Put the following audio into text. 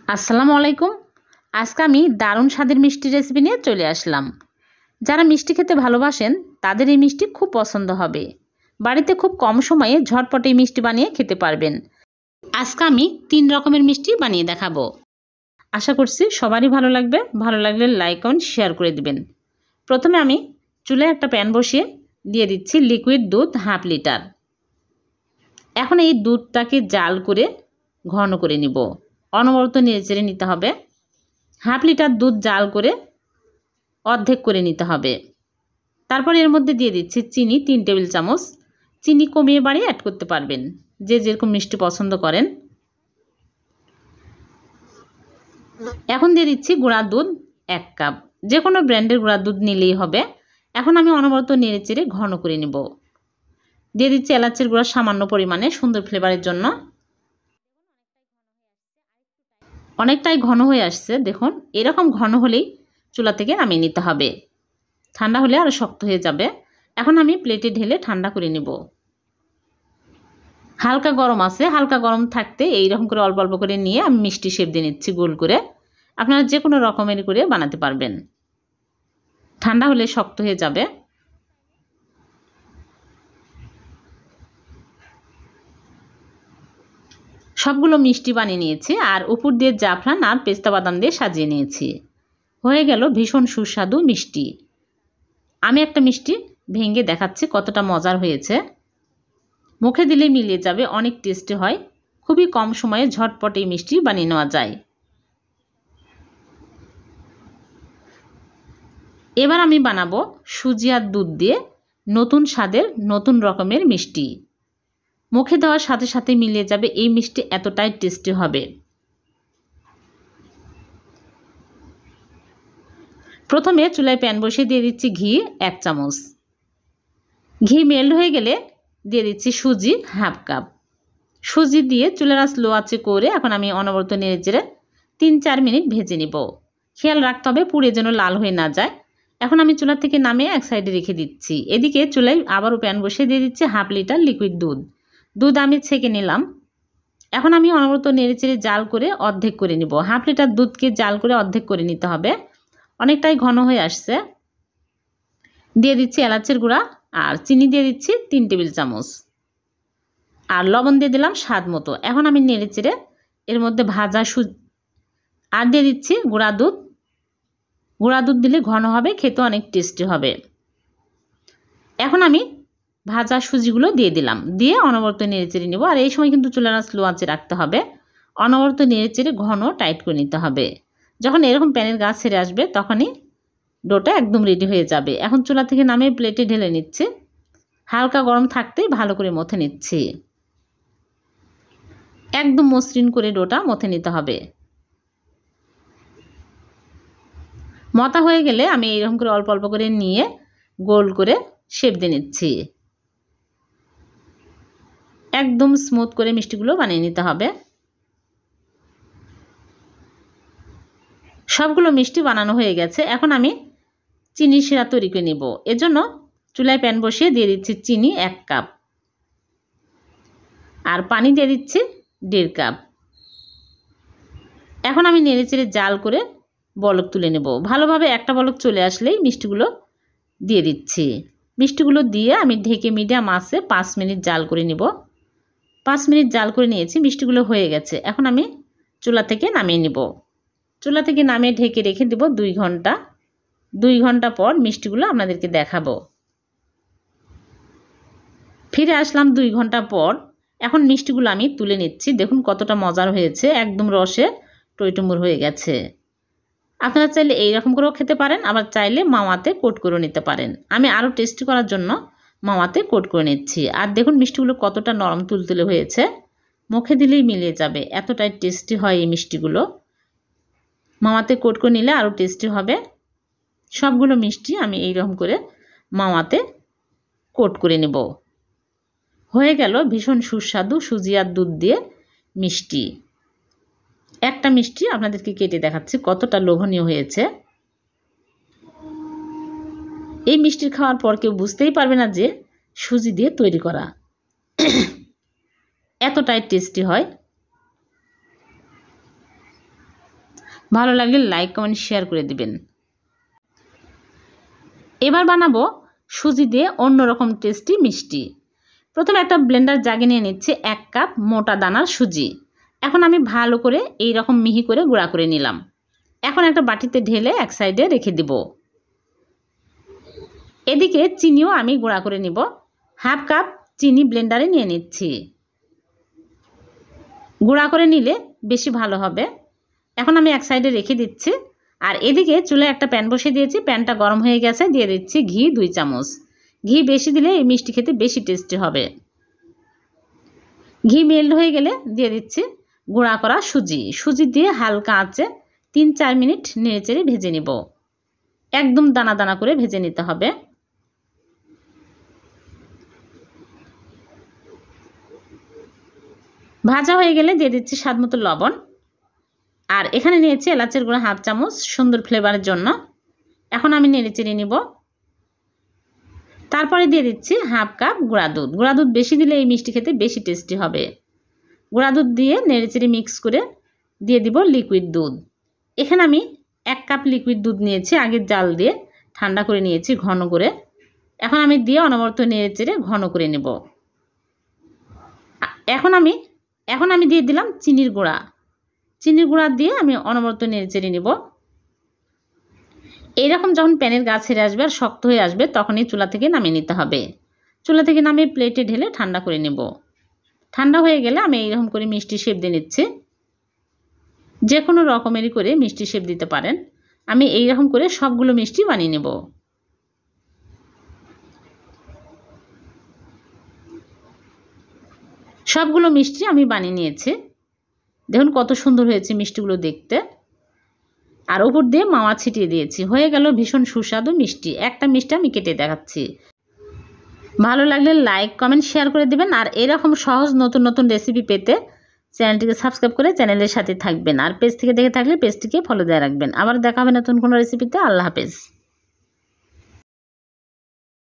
আসসালামু আলাইকুম। আজকে আমি দারুণ স্বাদের মিষ্টি রেসিপি নিয়ে চলে আসলাম। যারা মিষ্টি খেতে ভালোবাসেন তাদের এই মিষ্টি খুব পছন্দ হবে। বাড়িতে খুব কম সময়ে ঝটপট এই মিষ্টি বানিয়ে খেতে পারবেন। আজকে আমি 3 রকমের মিষ্টি বানিয়ে দেখাবো। আশা করছি সবারই ভালো লাগবে। ভালো লাগলে লাইক কমেন্ট শেয়ার করে দিবেন। প্রথমে আমি চুলায় একটা প্যান বসিয়ে দিয়ে দিচ্ছি লিকুইড দুধ হাফ লিটার। এখন এই দুধটাকে জাল করে ঘন করে নিব। অনবরত নেড়েচেড়ে নিতে হবে। হাফ লিটার দুধ জাল করে অর্ধেক করে নিতে হবে। তারপর এর মধ্যে দিয়ে দিচ্ছি চিনি 3 টেবিল চামচ। চিনি কমিয়ে বাড়িয়ে অ্যাড করতে পারবেন, যে যেরকম মিষ্টি পছন্দ করেন। এখন দিয়ে দিচ্ছি গুঁড়া দুধ 1 কাপ। যে কোনো ব্র্যান্ডের গুঁড়া দুধ নিলেই হবে। এখন আমি অনবরত নেড়েচেড়ে ঘন করে নেব। দিয়ে দিচ্ছি এলাচের গুঁড়া সামান্য পরিমাণে সুন্দর ফ্লেভারের জন্য। অনেকটাই ঘন হয়ে আসছে, দেখুন এরকম ঘন হলেই চুলা থেকে নামিয়ে নিতে হবে। ঠান্ডা হলে আরও শক্ত হয়ে যাবে। এখন আমি প্লেটে ঢেলে ঠান্ডা করে নেব। হালকা গরম আছে, হালকা গরম থাকতে এইরকম করে অল্প অল্প করে নিয়ে আমি মিষ্টি শেপ দিয়ে নিচ্ছি গোল করে। আপনারা যে কোনো রকমের করে বানাতে পারবেন। ঠান্ডা হলে শক্ত হয়ে যাবে। সবগুলো মিষ্টি বানিয়ে নিয়েছি আর উপর দিয়ে জাফরান আর পেস্তা বাদাম দিয়ে সাজিয়ে নিয়েছি। হয়ে গেল ভীষণ সুস্বাদু মিষ্টি। আমি একটা মিষ্টি ভেঙে দেখাচ্ছি কতটা মজার হয়েছে। মুখে দিলে মিলিয়ে যাবে, অনেক টেস্টি হয়। খুবই কম সময়ে ঝটপট এই মিষ্টি বানিয়ে নেওয়া যায়। এবার আমি বানাবো সুজি আর দুধ দিয়ে নতুন স্বাদের নতুন রকমের মিষ্টি। মুখে দেওয়ার সাথে সাথে মিলিয়ে যাবে, এই মিষ্টি এতটাই টেস্টি হবে। প্রথমে চুলায় প্যান বসিয়ে দিয়ে দিচ্ছি ঘি 1 চামচ। ঘি মেল্ট হয়ে গেলে দিয়ে দিচ্ছি সুজি হাফ কাপ। সুজি দিয়ে চুলার আঁচ লো আঁচে করে এখন আমি অনবরত নেড়েচেড়ে 3-4 মিনিট ভেজে নিব। খেয়াল রাখতে হবে পুড়ে যেন লাল হয়ে না যায়। এখন আমি চুলা থেকে নামিয়ে এক সাইডে রেখে দিচ্ছি। এদিকে চুলায় আবারও প্যান বসিয়ে দিয়ে দিচ্ছি হাফ লিটার লিকুইড দুধ। দুধ আমি ছেঁকে নিলাম। এখন আমি অনবরত নেড়েচেড়ে জাল করে অর্ধেক করে নিব। হাফ লিটার দুধকে জাল করে অর্ধেক করে নিতে হবে। অনেকটাই ঘন হয়ে আসছে। দিয়ে দিচ্ছি এলাচের গুঁড়া আর চিনি দিয়ে দিচ্ছি 3 টেবিল চামচ। আর লবণ দিয়ে দিলাম স্বাদ মতো। এখন আমি নেড়েচেড়ে এর মধ্যে ভাজা আর দিয়ে দিচ্ছি গুঁড়া দুধ। গুঁড়া দুধ দিলে ঘন হবে, খেতে অনেক টেস্টি হবে। এখন আমি ভাজা সুজিগুলো দিয়ে দিলাম। দিয়ে অনবরত নেড়েচেড়ে নেব। আর এই সময় কিন্তু চুলার আঁচ লো আঁচে রাখতে হবে। অনবরত নেড়েচেড়ে ঘন টাইট করে নিতে হবে। যখন এরকম প্যানের গা ছেড়ে আসবে তখনই ডোটা একদম রেডি হয়ে যাবে। এখন চুলা থেকে নামিয়ে প্লেটে ঢেলে নিচ্ছি। হালকা গরম থাকতেই ভালো করে মথে নিচ্ছি। একদম মসৃণ করে ডোটা মথে নিতে হবে। মথা হয়ে গেলে আমি এইরকম করে অল্প অল্প করে নিয়ে গোল করে শেপ দিয়ে নিচ্ছি। একদম স্মুথ করে মিষ্টিগুলো বানিয়ে নিতে হবে। সবগুলো মিষ্টি বানানো হয়ে গেছে। এখন আমি চিনি শিরা তৈরি করে নেব। এজন্য চুলায় প্যান বসিয়ে দিয়ে দিচ্ছি চিনি 1 কাপ আর পানি দিয়ে দিচ্ছি 1.5 কাপ। এখন আমি নেড়েচেড়ে জাল করে বলক তুলে নেব। ভালোভাবে একটা বলক চলে আসলেই মিষ্টিগুলো দিয়ে দিচ্ছি। মিষ্টিগুলো দিয়ে আমি ঢেকে মিডিয়াম আঁচে 5 মিনিট জাল করে নেব। 5 মিনিট জাল করে নিয়েছি, মিষ্টিগুলো হয়ে গেছে। এখন আমি চুলা থেকে নামিয়ে নেব। চুলা থেকে নামিয়ে ঢেকে রেখে দেব 2 ঘন্টা। 2 ঘন্টা পর মিষ্টিগুলো আপনাদেরকে দেখাবো। ফিরে আসলাম 2 ঘন্টা পর। এখন মিষ্টিগুলো আমি তুলে নিচ্ছি। দেখুন কতটা মজার হয়েছে, একদম রসে টইটুম্বুর হয়ে গেছে। আপনারা চাইলে এইরকম করেও খেতে পারেন, আবার চাইলে মাওয়াতে কোট করে নিতে পারেন। আমি আরও টেস্টি করার জন্য মাওয়াতে কোট করে নিচ্ছি। আর দেখুন মিষ্টিগুলো কতটা নরম তুলতুলে হয়েছে, মুখে দিলেই মিলিয়ে যাবে, এতটাই টেস্টি হয় এই মিষ্টিগুলো। মাওয়াতে কোট করে নিলে আরও টেস্টি হবে। সবগুলো মিষ্টি আমি এইরকম করে মাওয়াতে কোট করে নেব। হয়ে গেল ভীষণ সুস্বাদু সুজি আর দুধ দিয়ে মিষ্টি। একটা মিষ্টি আপনাদেরকে কেটে দেখাচ্ছি কতটা লোভনীয় হয়েছে। এই মিষ্টি খাওয়ার পর কেউ বুঝতেই পারবে না যে সুজি দিয়ে তৈরি করা। এতটাই টেস্টি হয়। ভালো লাগলে লাইক কমেন্ট শেয়ার করে দিবেন। এবার বানাবো সুজি দিয়ে অন্যরকম টেস্টি মিষ্টি। প্রথমে একটা ব্লেন্ডার জাগে নিয়ে নিচ্ছে 1 কাপ মোটা দানার সুজি। এখন আমি ভালো করে এই রকম মিহি করে গুঁড়া করে নিলাম। এখন একটা বাটিতে ঢেলে এক সাইডে রেখে দিব। এদিকে চিনিও আমি গুঁড়া করে নিব। 1/2 কাপ চিনি ব্লেন্ডারে নিয়ে নিচ্ছি। গুঁড়া করে নিলে বেশি ভালো হবে। এখন আমি এক সাইডে রেখে দিচ্ছি। আর এদিকে চুলায় একটা প্যান বসিয়ে দিয়েছি। প্যানটা গরম হয়ে গেছে, দিয়ে দিচ্ছি ঘি 2 চামচ। ঘি বেশি দিলে এই মিষ্টি খেতে বেশি টেস্টি হবে। ঘি মেল্ট হয়ে গেলে দিয়ে দিচ্ছি গুঁড়া করা সুজি। সুজি দিয়ে হালকা আঁচে 3-4 মিনিট নেড়েচেড়ে ভেজে নিব। একদম দানা দানা করে ভেজে নিতে হবে। ভাজা হয়ে গেলে দিয়ে দিচ্ছি স্বাদমতো লবণ। আর এখানে নিয়েছি এলাচের গুঁড়া 1/2 চামচ সুন্দর ফ্লেভারের জন্য। এখন আমি নেড়েচেড়ে নিব। তারপরে দিয়ে দিচ্ছি 1/2 কাপ গুঁড়া দুধ। গুঁড়া দুধ বেশি দিলে এই মিষ্টি খেতে বেশি টেস্টি হবে। গুঁড়া দুধ দিয়ে নেড়েচেড়ে মিক্স করে দিয়ে দিব লিকুইড দুধ। এখানে আমি 1 কাপ লিকুইড দুধ নিয়েছি, আগে জাল দিয়ে ঠান্ডা করে নিয়েছি ঘন করে। এখন আমি দিয়ে অনবরত নেড়েচেড়ে ঘন করে নেব। এখন আমি দিয়ে দিলাম চিনির গুঁড়া। চিনির গুঁড়া দিয়ে আমি অনবরত নেড়েচেড়ে নেব। এইরকম যখন প্যানের গা ছেড়ে আসবে আর শক্ত হয়ে আসবে তখনই চুলা থেকে নামিয়ে নিতে হবে। চুলা থেকে নামিয়ে প্লেটে ঢেলে ঠান্ডা করে নেব। ঠান্ডা হয়ে গেলে আমি এইরকম করে মিষ্টি শেপ দিয়ে নিচ্ছি। যে কোনো রকমেরই করে মিষ্টি শেপ দিতে পারেন। আমি এইরকম করে সবগুলো মিষ্টি বানিয়ে নেব। সবগুলো মিষ্টি আমি বানিয়ে নিয়েছি। দেখুন কত সুন্দর হয়েছে মিষ্টিগুলো দেখতে। আর উপর দিয়ে মাওয়া ছিটিয়ে দিয়েছি। হয়ে গেল ভীষণ সুস্বাদু মিষ্টি। একটা মিষ্টি আমি কেটে দেখাচ্ছি। ভালো লাগলে লাইক কমেন্ট শেয়ার করে দিবেন। আর এরকম সহজ নতুন নতুন রেসিপি পেতে চ্যানেলটিকে সাবস্ক্রাইব করে চ্যানেলের সাথে থাকবেন। আর পেজ থেকে দেখে থাকলে পেজটিকে ফলো দিয়ে রাখবেন। আবার দেখা হবে নতুন কোনো রেসিপিতে। আল্লাহ হাফেজ।